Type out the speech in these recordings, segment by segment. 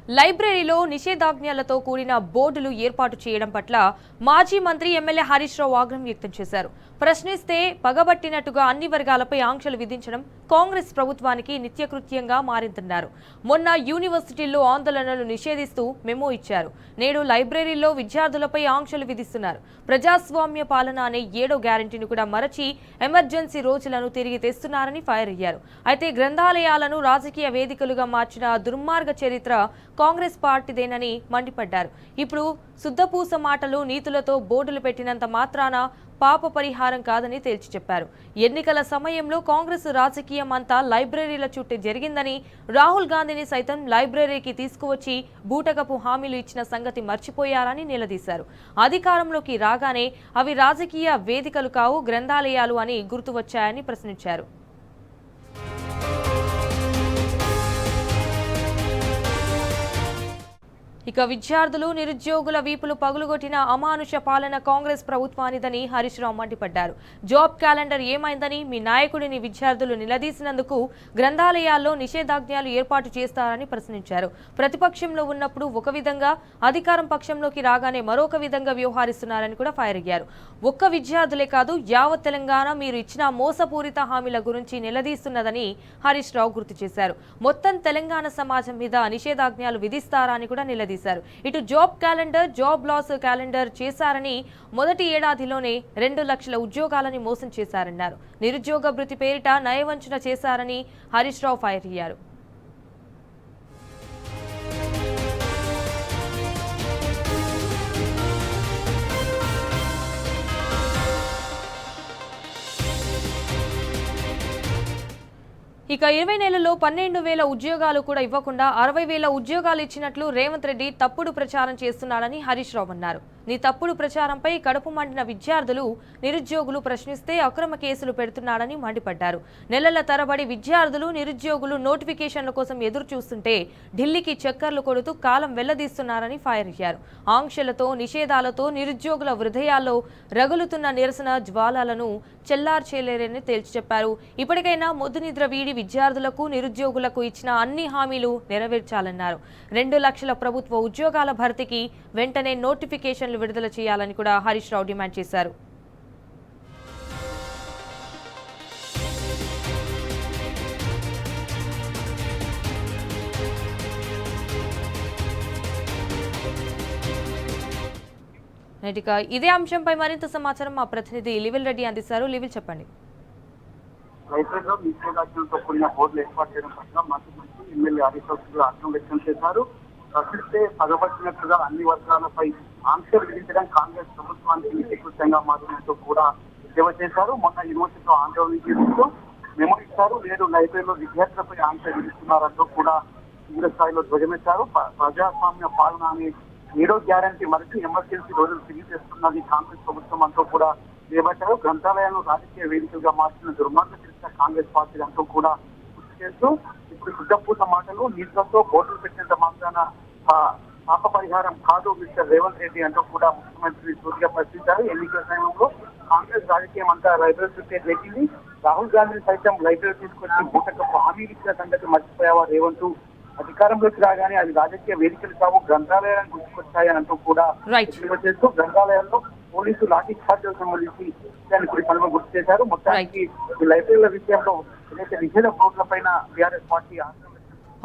లైబ్రరీలో నిషేధాజ్ఞలతో కూడిన బోర్డులు ఏర్పాటు చేయడం పట్ల మాజీ మంత్రి ఎమ్మెల్యే హరీష్ రావు ఆగ్రహం వ్యక్తం చేశారు. ప్రశ్నిస్తే పగబట్టినట్టుగా అన్ని వర్గాలపై ఆంక్షలు విధించడం కాంగ్రెస్ ప్రభుత్వానికి నిత్యకృత్యంగా మారిందన్నారు. మొన్న యూనివర్సిటీల్లో ఆందోళనలు నిషేధిస్తూ మెమో ఇచ్చారు. నేడు లైబ్రరీలో విద్యార్థులపై ఆంక్షలు విధిస్తున్నారు. ప్రజాస్వామ్య పాలన అనే 7వ గ్యారెంటీని కూడా మరచి ఎమర్జెన్సీ రోజులను తిరిగి తెస్తున్నారని ఫైర్ అయ్యారు. అయితే గ్రంథాలయాలను రాజకీయ వేదికలుగా మార్చిన దుర్మార్గ చరిత్ర కాంగ్రెస్ పార్టీదేనని మండిపడ్డారు. ఇప్పుడు శుద్ధపూస మాటలు నీతులతో బోర్డులు పెట్టినంత మాత్రాన పాప పరిహారం కాదని తేల్చి చెప్పారు. ఎన్నికల సమయంలో కాంగ్రెస్ రాజకీయం అంతా లైబ్రరీల చుట్టూ జరిగిందని, రాహుల్ గాంధీని సైతం లైబ్రరీకి తీసుకువచ్చి బూటకపు హామీలు ఇచ్చిన సంగతి మర్చిపోయారని నిలదీశారు. అధికారంలోకి రాగానే అవి రాజకీయ వేదికలు కావు, గ్రంథాలయాలు అని గుర్తువచ్చాయని ప్రశ్నించారు. ఇక విద్యార్థులు నిరుద్యోగుల వీపులు పగులుగొట్టిన అమానుష పాలన కాంగ్రెస్ ప్రభుత్వానిదని హరీష్ రావు మండిపడ్డారు. జాబ్ క్యాలెండర్ ఏమైందని మీ నాయకుడిని విద్యార్థులు నిలదీసినందుకు గ్రంథాలయాల్లో నిషేధాజ్ఞలు ఏర్పాటు చేస్తారని ప్రశ్నించారు. ప్రతిపక్షంలో ఉన్నప్పుడు ఒక విధంగా, అధికారం పక్షంలోకి రాగానే మరొక విధంగా వ్యవహరిస్తున్నారని కూడా ఫైర్ అయ్యారు. ఒక్క విద్యార్థులే కాదు, యావత్ తెలంగాణ మీరు ఇచ్చిన మోసపూరిత హామీల గురించి నిలదీస్తున్నదని హరీష్ రావు గుర్తు చేశారు. మొత్తం తెలంగాణ సమాజం మీద నిషేధాజ్ఞలు విధిస్తారా అని కూడా నిలదీశారు. ఇటు job calendar, job loss calendar చేశారని, మొదటి ఏడాదిలోనే 2 లక్షల ఉద్యోగాలని మోసం చేశారన్నారు. నిరుద్యోగ భృతి పేరిట నయవంచన చేశారని హరీష్ రావు ఫైర్ అయ్యారు. ఇక 20 నెలల్లో 12,000 ఉద్యోగాలు కూడా ఇవ్వకుండా 60,000 ఉద్యోగాలు ఇచ్చినట్లు రేవంత్ రెడ్డి తప్పుడు ప్రచారం చేస్తున్నాడని హరీష్ రావు అన్నారు. నీ తప్పుడు ప్రచారంపై కడుపు మండిన విద్యార్థులు, నిరుద్యోగులు ప్రశ్నిస్తే అక్రమ కేసులు పెడుతున్నాడని మండిపడ్డారు. నెలల తరబడి విద్యార్థులు, నిరుద్యోగులు నోటిఫికేషన్ల కోసం ఎదురు చూస్తుంటే ఢిల్లీకి చక్కర్లు కొడుతూ కాలం వెళ్లదీస్తున్నారని ఫైర్ అయ్యారు. ఆంక్షలతో, నిషేధాలతో నిరుద్యోగుల హృదయాల్లో రగులుతున్న నిరసన జ్వాలలను చెల్లార్చేలేరని తేల్చి చెప్పారు. ఇప్పటికైనా మొద్దు నిద్ర వీడి విద్యార్థులకు, నిరుద్యోగులకు ఇచ్చిన అన్ని హామీలు నెరవేర్చాలన్నారు. 2 లక్షల ప్రభుత్వ ఉద్యోగాల భర్తీకి వెంటనే నోటిఫికేషన్లు విడుదల చేయాలని కూడా హరీష్ రావు డిమాండ్ చేశారు. ఇదే అంశంపై మరింత సమాచారం మా ప్రతినిధి లివిల్ రెడ్డి అందిస్తారు. లివిల్, చెప్పండి. లైబ్రరీలో నిషేధాజ్ఞలతో కూడిన బోర్డులు ఏర్పాటు చేయడం పట్ల మంత్రి ఎమ్మెల్యే హరీష్ రావు ఆగ్రహం వ్యక్తం చేశారు. ప్రశ్నిస్తే పగబట్టినట్లుగా అన్ని వర్గాలపై ఆంక్షలు విధించడం కాంగ్రెస్ ప్రభుత్వానికి నిత్యకృత్యంగా మారినట్టు కూడా ఎద్దేవా చేశారు. మొన్న యూనివర్సిటీలో ఆందోళన చేస్తూ మెమో ఇచ్చారు. నేడు లైబ్రరీలో విద్యార్థులపై ఆంక్షలు విధిస్తున్నారంటూ కూడా తీవ్ర స్థాయిలో ధ్వజమెత్తారు. ప్రజాస్వామ్య పాలన అనే 7వ గ్యారెంటీ మరచి ఎమర్జెన్సీ రోజులు తిరిగి తెస్తున్నది కాంగ్రెస్ ప్రభుత్వం అంటూ కూడా చేపట్టారు. గ్రంథాలయాలను రాజకీయ వేదికలుగా మార్చిన దుర్మార్గ చరిత్ర కాంగ్రెస్ పార్టీ అంటూ కూడా గుర్తు చేస్తూ ఇప్పుడు శుద్ధపూస మాటలు నీళ్లతో బోర్డులు పెట్టినంత మాత్రాన పాప పరిహారం కాదు మిస్టర్ రేవంత్ రెడ్డి అంటూ కూడా ముఖ్యమంత్రి సూటిగా ప్రశ్నించారు. ఎన్నికల సమయంలో కాంగ్రెస్ రాజకీయం అంతా లైబ్రరీ చుట్టే నెట్టింది. రాహుల్ గాంధీ సైతం లైబ్రరీ తీసుకొచ్చి బూటకపు హామీలు ఇచ్చిన సంగతి మర్చిపోయావా రేవంత్? అధికారంలోకి రాగానే అది రాజకీయ వేదికలు కావు, గ్రంథాలయాలను గుర్తుకొచ్చాయని అంటూ కూడా చేస్తూ గ్రంథాలయాల్లో పోలీసు లాఠీ చార్జీలకు సంబంధించి దాన్ని కొన్ని పనులు గుర్తు చేశారు. మొత్తానికి లైబ్రరీల విషయంలో నిషేధ బోర్డుల పైన టీఆర్ఎస్ పార్టీ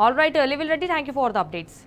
ఆల్ రైట్ లివిల్ Reddy, thank you for the updates.